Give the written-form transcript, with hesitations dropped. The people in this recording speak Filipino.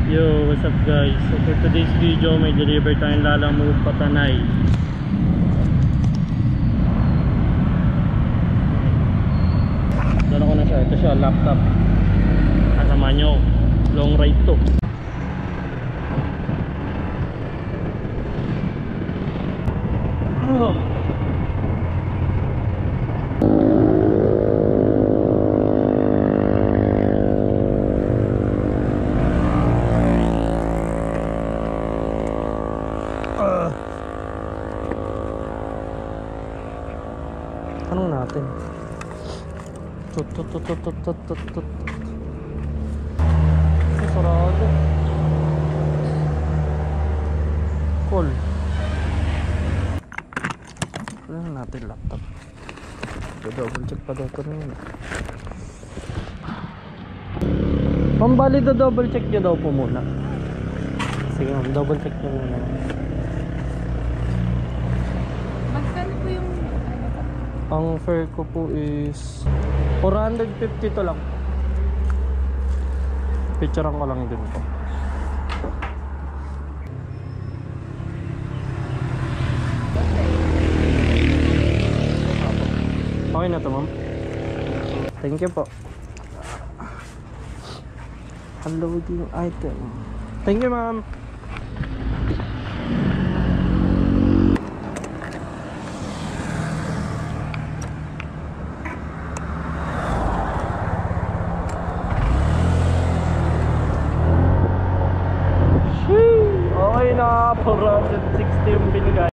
Yo, what's up guys? So for today's video, may deliver tayong Lalamove Patanay. Dala ko na siya. Ito siya, laptop. Kasama nyo, long ride to. Anong natin? Tut. Sarado. Call. Ano natin laptop? Double check pa daw ito rin. Pambali do double check nyo daw po muna. Sige ma'am, double check nyo muna. Magkano po yung Ang fare ko po is 450 to lang. Picturean ko lang din po. Okay na to ma'am. Thank you po. Unloading item. Thank you ma'am. Okay na, 460 yung binigay.